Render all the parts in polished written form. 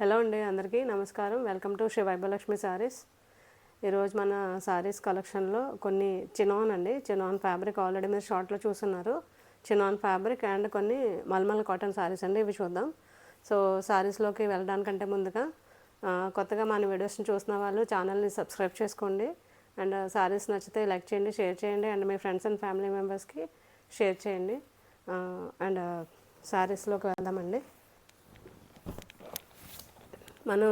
Hello అండి, అందరికీ నమస్కారం. Welcome to Shri Vaibhavalakshmi saris. ఈరోజు మన శారీస్ కలెక్షన్లో కొన్ని చినాన్ అండి, చినాన్ ఫ్యాబ్రిక్ ఆల్రెడీ మీరు షార్ట్లో చూస్తున్నారు. చినాన్ ఫ్యాబ్రిక్ అండ్ కొన్ని మల్మల్ కాటన్ శారీస్ అండి, ఇవి చూద్దాం. సో శారీస్లోకి వెళ్ళడానికంటే ముందుగా కొత్తగా మన వీడియోస్ని చూసిన వాళ్ళు ఛానల్ని సబ్స్క్రైబ్ చేసుకోండి. అండ్ శారీస్ నచ్చితే లైక్ చేయండి, షేర్ చేయండి, and me friends and family మెంబర్స్కి షేర్ చేయండి. అండ్ శారీస్లోకి వెళ్దామండి. మనం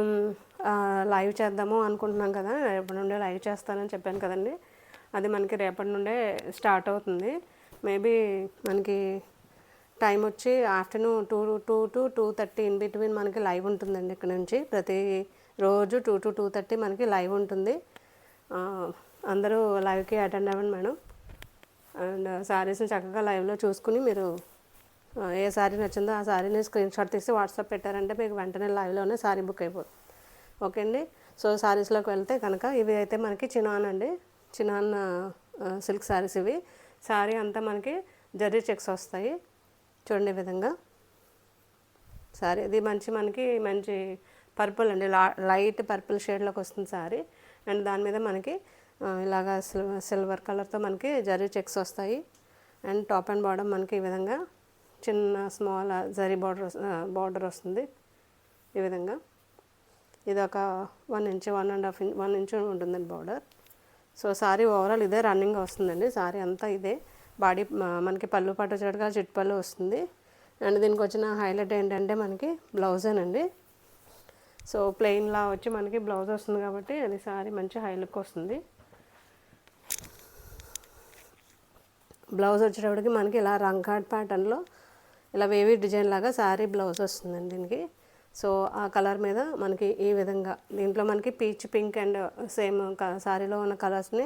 లైవ్ చేద్దాము అనుకుంటున్నాం కదా, రేపటి నుండే లైవ్ చేస్తానని చెప్పాను కదండి. అది మనకి రేపటి నుండే స్టార్ట్ అవుతుంది. మేబీ మనకి టైం వచ్చి ఆఫ్టర్నూన్ 2 to 2:30 ఇన్ బిట్వీన్ మనకి లైవ్ ఉంటుందండి. ఇక్కడ నుంచి ప్రతి రోజు 2 to 2:30 మనకి లైవ్ ఉంటుంది. అందరూ లైవ్కి అటెండ్ అవ్వండి మేడం. అండ్ శారీస్ని చక్కగా లైవ్లో చూసుకుని మీరు ఏ శారీ నచ్చిందో ఆ శారీని స్క్రీన్ షాట్ తీసి వాట్సాప్ పెట్టారంటే మీకు వెంటనే లైవ్లోనే శారీ బుక్ అయిపోతుంది. ఓకే అండి. సో శారీస్లోకి వెళ్తే కనుక ఇవి అయితే మనకి చినాన్ అండి, చినాన్ సిల్క్ శారీస్. ఇవి శారీ అంతా మనకి జరీ చెక్స్ వస్తాయి చూడండి. ఈ విధంగా శారీ ఇది మనకి మంచి పర్పుల్ అండి, లైట్ పర్పుల్ షేడ్లోకి వస్తుంది శారీ. అండ్ దాని మీద మనకి ఇలాగా సిల్వర్ కలర్తో మనకి జరీ చెక్స్ వస్తాయి. అండ్ టాప్ అండ్ బాటమ్ మనకి ఈ విధంగా చిన్న స్మాల్ జరీ బార్డర్ వస్తుంది. ఈ విధంగా ఇది ఒక 1 inch 1.5 inch ఉంటుందండి బార్డర్. సో శారీ ఓవరాల్ ఇదే రన్నింగ్ వస్తుందండి. శారీ అంతా ఇదే బాడీ మనకి పళ్ళు పట్టు చెడుగా చిట్ పళ్ళు వస్తుంది. అండ్ దీనికి వచ్చిన హైలైట్ ఏంటంటే మనకి బ్లౌజేనండి. సో ప్లెయిన్లా వచ్చి మనకి బ్లౌజ్ వస్తుంది కాబట్టి అది శారీ మంచి హై లుక్ వస్తుంది. బ్లౌజ్ వచ్చేటప్పటికి మనకి ఇలా రంకాట్ ప్యాటర్న్లో ఇలా వేవీ డిజైన్ లాగా శారీ బ్లౌజ్ వస్తుందండి దీనికి. సో ఆ కలర్ మీద మనకి ఈ విధంగా దీంట్లో మనకి పీచ్ పింక్ అండ్ సేమ్ శారీలో ఉన్న కలర్స్ని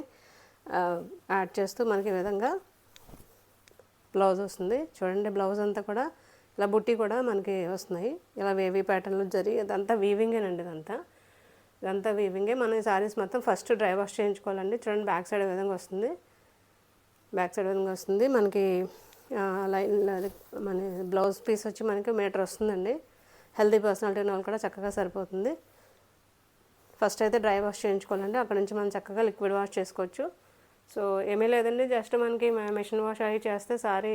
యాడ్ చేస్తూ మనకి ఈ విధంగా బ్లౌజ్ వస్తుంది చూడండి. బ్లౌజ్ అంతా కూడా ఇలా బుట్టి కూడా మనకి వస్తున్నాయి, ఇలా వేవీ ప్యాటర్న్లో జరి ఇదంతా వీవింగేనండి. ఇదంతా వీవింగే. మన ఈ శారీస్ మొత్తం ఫస్ట్ డ్రై వాష్ చేయించుకోవాలండి. చూడండి బ్యాక్ సైడ్ విధంగా వస్తుంది, బ్యాక్ సైడ్ విధంగా వస్తుంది మనకి. లైన్ మన బ్లౌజ్ పీస్ వచ్చి మనకి మీటర్ వస్తుందండి. హెల్దీ పర్సనాలిటీ ఉన్న వాళ్ళు కూడా చక్కగా సరిపోతుంది. ఫస్ట్ అయితే డ్రై వాష్ చేయించుకోవాలండి, అక్కడ నుంచి మనం చక్కగా లిక్విడ్ వాష్ చేసుకోవచ్చు. సో ఏమీ లేదండి, జస్ట్ మనకి మెషిన్ వాష్ అవి చేస్తే సారీ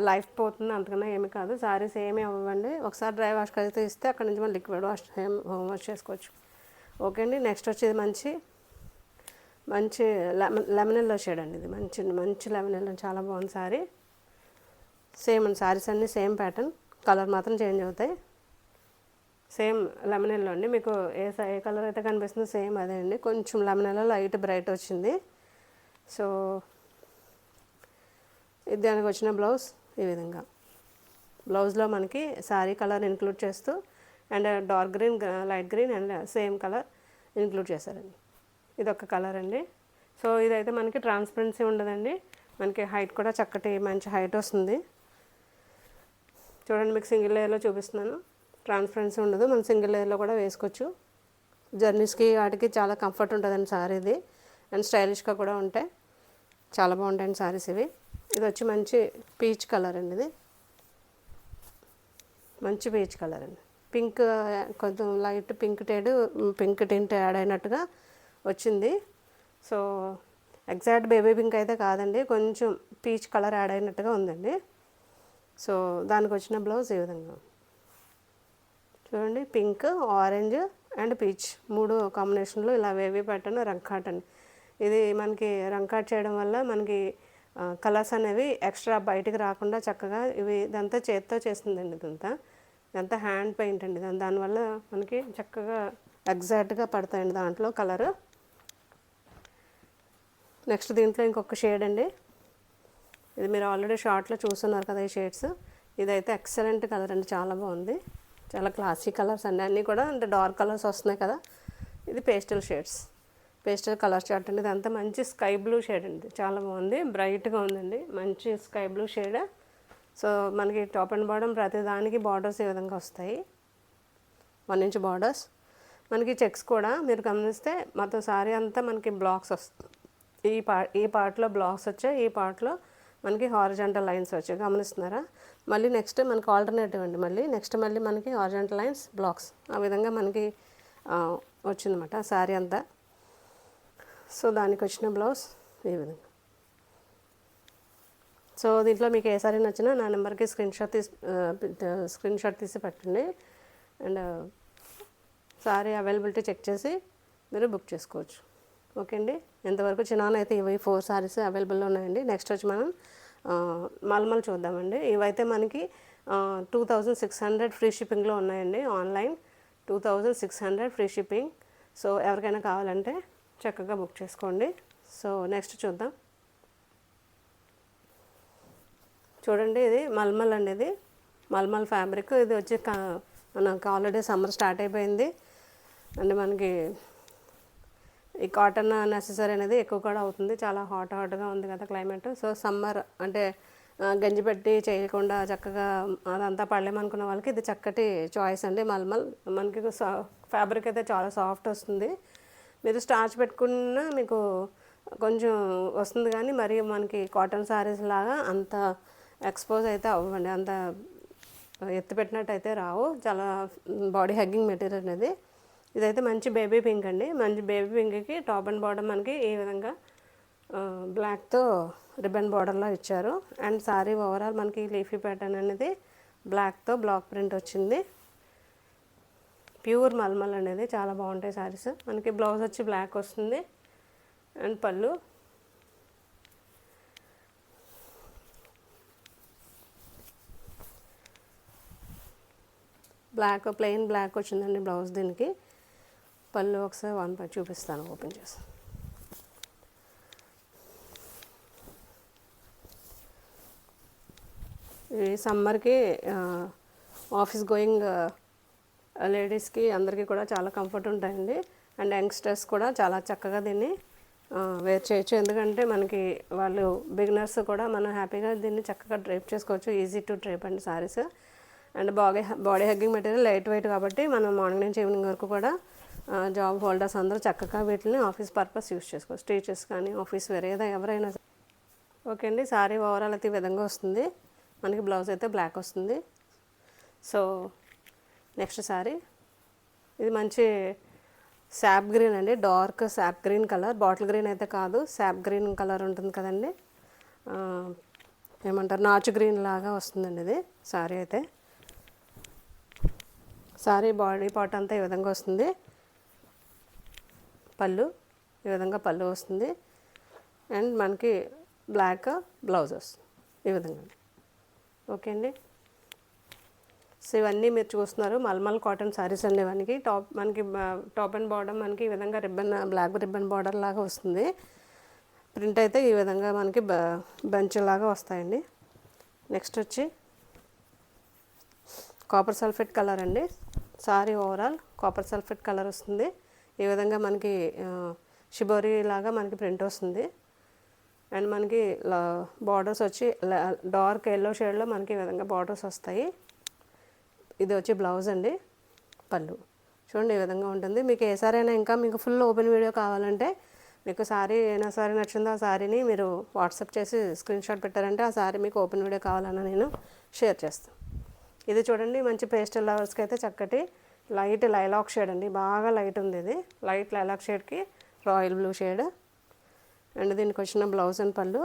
లైఫ్ పోతుంది, అంతకన్నా ఏమీ కాదు. సారీస్ ఏమీ అవ్వండి. ఒకసారి డ్రై వాష్కి అయితే ఇస్తే అక్కడ నుంచి మనం లిక్విడ్ వాష్ హోమ్ వాష్ చేసుకోవచ్చు. ఓకే అండి. నెక్స్ట్ వచ్చేది మంచి లెమన్ ఎల్లో షేడ్ అండి. ఇది మంచి లెమన్ ఎల్లో, చాలా బాగుంది సారీ. సేమ్ అండి, శారీస్ అన్నీ సేమ్ ప్యాటర్న్, కలర్ మాత్రం చేంజ్ అవుతాయి. సేమ్ లెమన్ ఎల్లో అండి, మీకు ఏ కలర్ అయితే కనిపిస్తుందో సేమ్ అదే అండి. కొంచెం లెమన్ ఎల్లో లైట్ బ్రైట్ వచ్చింది. సో ఇది దానికి వచ్చిన బ్లౌజ్ ఈ విధంగా. బ్లౌజ్లో మనకి శారీ కలర్ ఇంక్లూడ్ చేస్తూ and dark green, light green and same colour include చేశారండి. ఇదొక కలర్ అండి. సో ఇదైతే మనకి ట్రాన్స్పరెన్సీ ఉండదండి, మనకి హైట్ కూడా మంచి హైట్ వస్తుంది. చూడండి, మీకు సింగిల్ లేయర్లో చూపిస్తున్నాను. ట్రాన్స్పరెన్సీ ఉండదు, మనం సింగిల్ లేయర్లో కూడా వేసుకోవచ్చు. జర్నీస్కి వాటికి చాలా కంఫర్ట్ ఉంటుందండి సారీ ఇది. అండ్ స్టైలిష్గా కూడా ఉంటాయి, చాలా బాగుంటాయండి సారీస్ ఇవి. ఇది వచ్చి మంచి పీచ్ కలర్ అండి. ఇది మంచి పీచ్ కలర్ అండి. పింక్, కొంచెం లైట్ పింక్ టింట్ యాడ్ అయినట్టుగా వచ్చింది. సో ఎగ్జాక్ట్ బేబీ పింక్ అయితే కాదండి, కొంచెం పీచ్ కలర్ యాడ్ అయినట్టుగా ఉందండి. సో దానికి వచ్చిన బ్లౌజ్ ఈ విధంగా చూడండి. పింక్, ఆరెంజ్ అండ్ పీచ్ 3 కాంబినేషన్లో ఇలా వేవీ ప్యాటర్న్ రంకాట్ అండి. ఇది మనకి రంకాట్ చేయడం వల్ల మనకి కలర్స్ అనేవి ఎక్స్ట్రా బయటికి రాకుండా చక్కగా ఇదంతా చేత్తో చేస్తుందండి. ఇదంతా హ్యాండ్ పెయింట్ అండి. దానివల్ల మనకి చక్కగా ఎగ్జాక్ట్గా పడతాయండి దాంట్లో కలర్. నెక్స్ట్ దీంట్లో ఇంకొక షేడ్ అండి. ఇది మీరు ఆల్రెడీ షార్ట్లో చూస్తున్నారు కదా ఈ షేడ్స్. ఇదైతే ఎక్సలెంట్ కలర్ అండి, చాలా బాగుంది, చాలా క్లాసీ కలర్స్ అండి. అన్నీ కూడా అంటే డార్క్ కలర్స్ వస్తున్నాయి కదా. ఇది pastel shades, pastel colour chart అండి. ఇదంతా మంచి స్కై బ్లూ షేడ్ అండి, చాలా బాగుంది, బ్రైట్గా ఉందండి, మంచి స్కై బ్లూ షేడ్. సో మనకి టాప్ అండ్ బాటమ్ ప్రతి దానికి బార్డర్స్ ఈ విధంగా వస్తాయి, 1 inch బార్డర్స్. మనకి చెక్స్ కూడా మీరు గమనిస్తే మొత్తం సారీ అంతా మనకి బ్లాక్స్ వస్తాయి. ఈ పార్ట్లో బ్లాక్స్ వచ్చాయి, ఈ పార్ట్లో మనకి హారిజాంటల్ లైన్స్ వచ్చాయి, గమనిస్తున్నారా? మళ్ళీ నెక్స్ట్ మనకి ఆల్టర్నేటివ్ అండి, మళ్ళీ మనకి హారిజాంటల్ లైన్స్ బ్లాక్స్ ఆ విధంగా మనకి వచ్చిందన్నమాట శారీ అంతా. సో దానికి వచ్చిన బ్లౌజ్ ఈ విధంగా. సో దీంట్లో మీకు ఏ సారీ నచ్చినా నా నెంబర్కి స్క్రీన్ షాట్ తీసి పెట్టండి. అండ్ సారీ అవైలబిలిటీ చెక్ చేసి మీరు బుక్ చేసుకోవచ్చు. ఓకే అండి, ఇంతవరకు చిన్నాన్ అయితే ఇవి 4 సారీస్ అవైలబుల్లో ఉన్నాయండి. నెక్స్ట్ వచ్చి మనం మల్మల్ చూద్దామండి. ఇవైతే మనకి 2600 ఫ్రీ షిప్పింగ్లో ఉన్నాయండి. Online 2600 free shipping. సో ఎవరికైనా కావాలంటే చక్కగా బుక్ చేసుకోండి. సో నెక్స్ట్ చూద్దాం. చూడండి, ఇది మల్మల్ అండి, ఇది మల్మల్ ఫ్యాబ్రిక్. ఇది వచ్చి మనకు ఆల్రెడీ సమ్మర్ స్టార్ట్ అయిపోయింది అండ్ మనకి ఈ కాటన్ నెసెసరీ అనేది ఎక్కువ కూడా అవుతుంది. చాలా హాట్గా ఉంది కదా క్లైమేట్. సో సమ్మర్ అంటే గంజి పెట్టి చేయకుండా చక్కగా అదంతా పడలేమనుకున్న వాళ్ళకి ఇది చక్కటి చాయిస్ అండి. మల్మల్ మనకి ఫ్యాబ్రిక్ అయితే చాలా సాఫ్ట్ వస్తుంది. మీరు స్టార్చ్ పెట్టుకున్న మీకు కొంచెం వస్తుంది, కానీ మరి మనకి కాటన్ శారీస్ లాగా అంత ఎక్స్పోజ్ అయితే అవ్వండి, అంత ఎత్తి పెట్టినట్టు అయితే రావు. చాలా బాడీ హగ్గింగ్ మెటీరియల్ అనేది. ఇదైతే మంచి బేబీ పింక్ అండి. మంచి బేబీ పింక్కి టాప్ అండ్ బాటమ్ మనకి ఈ విధంగా బ్లాక్తో రిబ్బన్ బార్డర్లో ఇచ్చారు. అండ్ సారీ ఓవరాల్ మనకి లీఫీ ప్యాటర్న్ అనేది బ్లాక్తో బ్లాక్ ప్రింట్ వచ్చింది. ప్యూర్ మల్మల్ అనేది చాలా బాగుంటాయి సారీస్. మనకి బ్లౌజ్ వచ్చి బ్లాక్ వస్తుంది అండ్ పళ్ళు బ్లాక్, ప్లెయిన్ బ్లాక్ వచ్చిందండి బ్లౌజ్. దీనికి పళ్ళు ఒకసారి వన్ పై చూపిస్తాను, ఓపెన్ చేసి. ఈ సమ్మర్కి ఆఫీస్ గోయింగ్ లేడీస్కి అందరికీ కూడా చాలా కంఫర్ట్ ఉంటాయండి. అండ్ యంగ్స్టర్స్ కూడా చాలా చక్కగా దీన్ని వేర్ చేయొచ్చు. ఎందుకంటే మనకి వాళ్ళు బిగినర్స్ కూడా మనం హ్యాపీగా దీన్ని చక్కగా డ్రైప్ చేసుకోవచ్చు. ఈజీ టు డ్రైప్ అండి saris. And body hugging material light weight కాబట్టి మనం మార్నింగ్ నుంచి ఈవినింగ్ వరకు కూడా జాబ్ హోల్డర్స్ అందరూ చక్కగా వీటిని ఆఫీస్ పర్పస్ యూస్ చేసుకోవచ్చు. టీచర్స్ కానీ ఆఫీస్ వేరే ఎవరైనా. ఓకే అండి, సారీ ఓవరాల్ అయితే ఈ విధంగా వస్తుంది. మనకి బ్లౌజ్ అయితే బ్లాక్ వస్తుంది. సో నెక్స్ట్ సారీ, ఇది మంచి శాప్ గ్రీన్ అండి, dark SAAP green colour. Bottle green అయితే కాదు, శాప్ గ్రీన్ కలర్ ఉంటుంది కదండి, ఏమంటారు, నాచు గ్రీన్ లాగా వస్తుందండి ఇది సారీ అయితే. సారీ బాడీ పార్ట్ అంతా ఈ విధంగా వస్తుంది. పళ్ళు ఈ విధంగా పళ్ళు వస్తుంది. అండ్ మనకి బ్లాక్ బ్లౌజ్ వస్తుంది ఈ విధంగా. ఓకే అండి, సో ఇవన్నీ మీరు చూస్తున్నారు మల్మల్ కాటన్ శారీస్ అండి. మనకి టాప్ అండ్ బాటమ్ మనకి ఈ విధంగా బ్లాక్ రిబ్బన్ బార్డర్ లాగా వస్తుంది. ప్రింట్ అయితే ఈ విధంగా మనకి బంచ్ లాగా వస్తాయండి. నెక్స్ట్ వచ్చి కాపర్ సల్ఫేట్ కలర్ అండి. Sorry overall copper sulphate colour వస్తుంది. ఈ విధంగా మనకి షిబోరీ లాగా మనకి ప్రింట్ వస్తుంది. అండ్ మనకి బార్డర్స్ వచ్చి డార్క్ ఎల్లో షేడ్లో మనకి ఈ విధంగా బార్డర్స్ వస్తాయి. ఇది వచ్చి బ్లౌజ్ అండి. పళ్ళు చూడండి ఈ విధంగా ఉంటుంది. మీకు ఏ సారీ అయినా ఇంకా మీకు ఫుల్ ఓపెన్ వీడియో కావాలంటే, మీకు సారీ అయినా సారీ నచ్చిందో ఆ సారీని మీరు వాట్సాప్ చేసి స్క్రీన్ షాట్ పెట్టారంటే ఆ సారీ మీకు ఓపెన్ వీడియో కావాలన్నా నేను షేర్ చేస్తాను. ఇది చూడండి, మంచి పేస్టల్ లవర్స్కి అయితే చక్కటి లైట్ లైలాక్ షేడ్ అండి. బాగా లైట్ ఉంది ఇది. లైట్ లైలాక్ షేడ్కి రాయల్ బ్లూ షేడ్. అండ్ దీనికి వచ్చిన బ్లౌజ్ అండ్ పళ్ళు.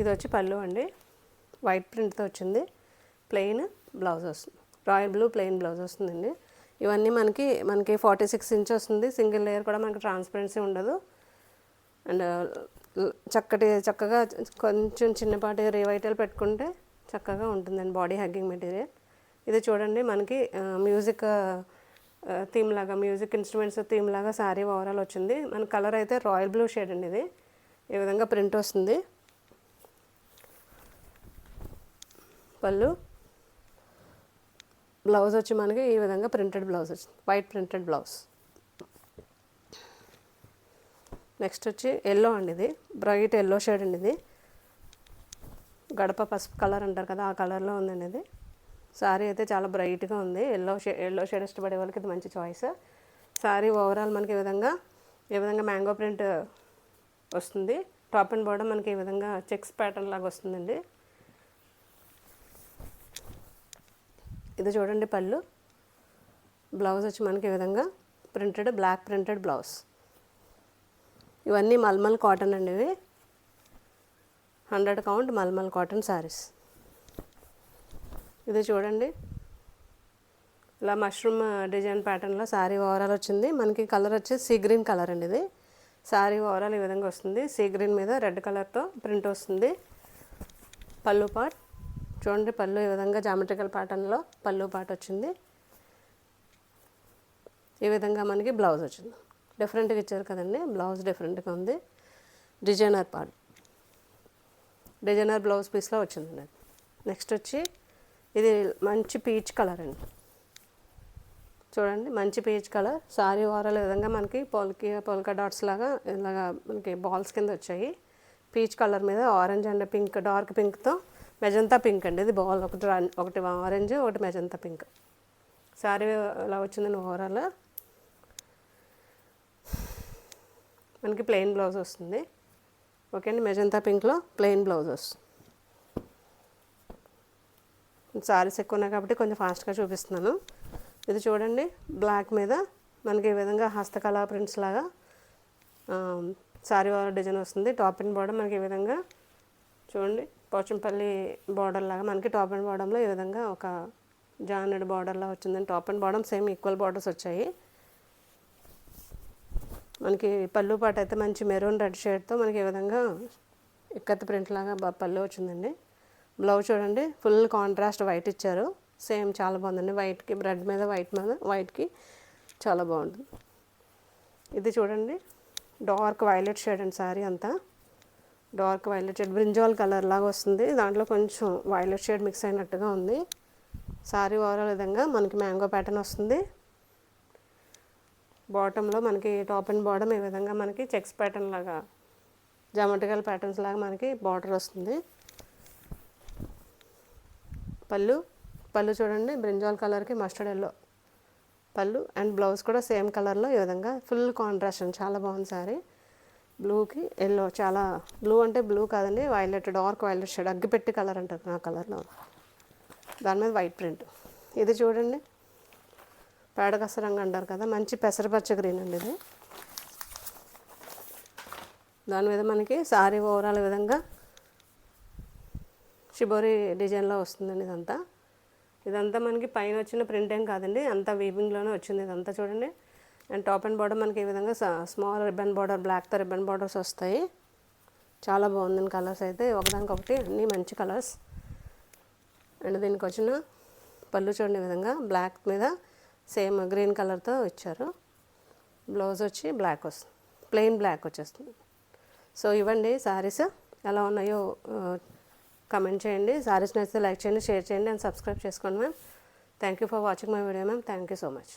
ఇది వచ్చి పళ్ళు అండి, వైట్ ప్రింట్తో వచ్చింది. ప్లెయిన్ బ్లౌజ్ వస్తుంది, రాయల్ బ్లూ ప్లెయిన్ బ్లౌజ్ వస్తుందండి. ఇవన్నీ మనకి 46 ఇంచ్ వస్తుంది. సింగిల్ లేయర్ కూడా మనకి ట్రాన్స్పరెన్సీ ఉండదు. అండ్ చక్కగా కొంచెం చిన్నపాటి రివైటల్ పెట్టుకుంటే చక్కగా ఉంటుందండి బాడీ హగ్గింగ్ మెటీరియల్. ఇది చూడండి, మనకి మ్యూజిక్ థీమ్ లాగా, మ్యూజిక్ ఇన్స్ట్రుమెంట్స్ థీమ్ లాగా శారీ ఓవరాల్ వచ్చింది. మన కలర్ అయితే రాయల్ బ్లూ షేడ్ అండి. ఇది ఈ విధంగా ప్రింట్ వస్తుంది. పళ్ళు బ్లౌజ్ వచ్చి మనకి ఈ విధంగా ప్రింటెడ్ బ్లౌజ్ వచ్చింది, వైట్ ప్రింటెడ్ బ్లౌజ్. నెక్స్ట్ వచ్చి ఎల్లో అండి. ఇది బ్రైట్ ఎల్లో షేడ్ అండి. ఇది గడప పసుపు కలర్ అంటారు కదా, ఆ కలర్లో ఉందండి ఇది. శారీ అయితే చాలా బ్రైట్గా ఉంది. ఎల్లో షేడ్ ఇష్టపడే వాళ్ళకి ఇది మంచి చాయిస్. శారీ ఓవరాల్ మనకి ఈ విధంగా మ్యాంగో ప్రింట్ వస్తుంది. టాప్ అండ్ బాటమ్ మనకి ఈ విధంగా చెక్స్ ప్యాటర్న్ లాగా వస్తుందండి. ఇది చూడండి పళ్ళు. బ్లౌజ్ వచ్చి మనకి ఈ విధంగా ప్రింటెడ్, బ్లాక్ ప్రింటెడ్ బ్లౌజ్. ఇవన్నీ మల్మల్ కాటన్ అండి. ఇవి 100 కౌంట్ మల్మల్ కాటన్ శారీస్. ఇది చూడండి ఇలా మష్రూమ్ డిజైన్ ప్యాటర్న్లో శారీ ఓవరాల్ వచ్చింది. మనకి కలర్ వచ్చి సీ గ్రీన్ కలర్ అండి. ఇది శారీ ఓవరాల్ ఈ విధంగా వస్తుంది. సీ గ్రీన్ మీద రెడ్ కలర్తో ప్రింట్ వస్తుంది. పళ్ళు పార్ట్ చూడండి. పళ్ళు ఈ విధంగా జామెట్రికల్ ప్యాటర్న్లో పళ్ళు పార్ట్ వచ్చింది. ఈ విధంగా మనకి బ్లౌజ్ వచ్చింది. డిఫరెంట్గా ఇచ్చారు కదండి, బ్లౌజ్ డిఫరెంట్గా ఉంది. డిజైనర్ పార్ట్, డిజైనర్ బ్లౌజ్ పీస్లో వచ్చిందండి. నెక్స్ట్ వచ్చి ఇది మంచి పీచ్ కలర్ అండి. చూడండి మంచి పీచ్ కలర్. సారీ ఓవరాల్ విధంగా మనకి పోల్కా డాట్స్ లాగా ఇలాగా మనకి బాల్స్ కింద వచ్చాయి. పీచ్ కలర్ మీద ఆరెంజ్ అండ్ పింక్, డార్క్ పింక్తో మెజంతా పింక్ అండి. ఇది బాల్ ఒకటి ఆరెంజ్, ఒకటి మెజంతా పింక్. సారీ ఇలా వచ్చిందండి ఓవరాల్. మనకి ప్లెయిన్ బ్లౌజ్ వస్తుంది. ఓకే అండి, మెజంతా పింక్లో ప్లెయిన్ బ్లౌజ్ వస్తుంది. సారీస్ ఎక్కువ ఉన్నాయి కాబట్టి కొంచెం ఫాస్ట్గా చూపిస్తున్నాను. ఇది చూడండి బ్లాక్ మీద మనకి ఈ విధంగా హస్తకళా ప్రింట్స్ లాగా సారీ డిజైన్ వస్తుంది. టాప్ అండ్ బాటమ్ మనకి ఈ విధంగా చూడండి పోచంపల్లి బార్డర్ లాగా మనకి టాప్ అండ్ బాటంలో ఈ విధంగా ఒక జానెడ్ బార్డర్లా వచ్చిందండి. Top and bottom same equal borders వచ్చాయి. మనకి పళ్ళు పాట అయితే మంచి మెరూన్ రెడ్ షేడ్తో మనకి ఈ విధంగా ఇక్కత్ ప్రింట్ లాగా పళ్ళు వచ్చిందండి. బ్లౌజ్ చూడండి ఫుల్ కాంట్రాస్ట్ వైట్ ఇచ్చారు. సేమ్ చాలా బాగుందండి. వైట్కి రెడ్ మీద వైట్కి చాలా బాగుంటుంది. ఇది చూడండి డార్క్ వైలెట్ షేడ్ అండి. సారీ అంతా dark violet shade, brinjal colour లాగా వస్తుంది. దాంట్లో కొంచెం వైలెట్ షేడ్ మిక్స్ అయినట్టుగా ఉంది. సారీ ఓవరాల్ విధంగా మనకి మ్యాంగో ప్యాటర్న్ వస్తుంది. బాటంలో మనకి టాప్ అండ్ బాటమ్ ఈ విధంగా మనకి చెక్స్ ప్యాటర్న్ లాగా జామెట్రికల్ ప్యాటర్న్స్ లాగా మనకి బార్డర్ వస్తుంది. పళ్ళు చూడండి బ్రింజాల్ కలర్కి మస్టర్డ్ ఎల్లో పళ్ళు అండ్ బ్లౌజ్ కూడా సేమ్ కలర్లో ఈ విధంగా ఫుల్ కాంట్రాస్ట్ అండి. చాలా బాగుంది సారీ. బ్లూకి ఎల్లో, చాలా బ్లూ అంటే బ్లూ కాదండి, వైలెట్, డార్క్ వైలెట్ షేడ్, అగ్గిపెట్టి కలర్ అంటారు ఆ కలర్లో. దాని మీద వైట్ ప్రింట్. ఇది చూడండి పేడకస రంగు అంటారు కదా, మంచి పెసరపచ్చ గ్రీన్ అండి ఇది. దాని మీద మనకి సారీ ఓవరాల్ విధంగా షిబోరి డిజైన్లో వస్తుందండి. ఇదంతా మనకి పైన వచ్చిన ప్రింట్ ఏం కాదండి, అంతా వీవింగ్లోనే వచ్చింది ఇదంతా చూడండి. అండ్ టాప్ అండ్ బాటమ్ మనకి ఈ విధంగా స్మాల్ రిబ్బన్ బార్డర్, బ్లాక్తో రిబ్బన్ బార్డర్స్ వస్తాయి. చాలా బాగుందండి కలర్స్ అయితే ఒకదానికొకటి అన్నీ మంచి కలర్స్. అండ్ దీనికి వచ్చిన పళ్ళు చూడండి ఈ విధంగా బ్లాక్ మీద సేమ్ గ్రీన్ కలర్తో ఇచ్చారు. బ్లౌజ్ వచ్చి బ్లాక్ వస్తుంది, ప్లెయిన్ బ్లాక్ వచ్చేస్తుంది. సో ఇవ్వండి సారీస్ ఎలా ఉన్నాయో కమెంట్ చేయండి. సారీస్ నచ్చితే లైక్ చేయండి, షేర్ చేయండి అండ్ సబ్స్క్రైబ్ చేసుకోండి ma'am. Thank you for watching my video ma'am. Thank you so much.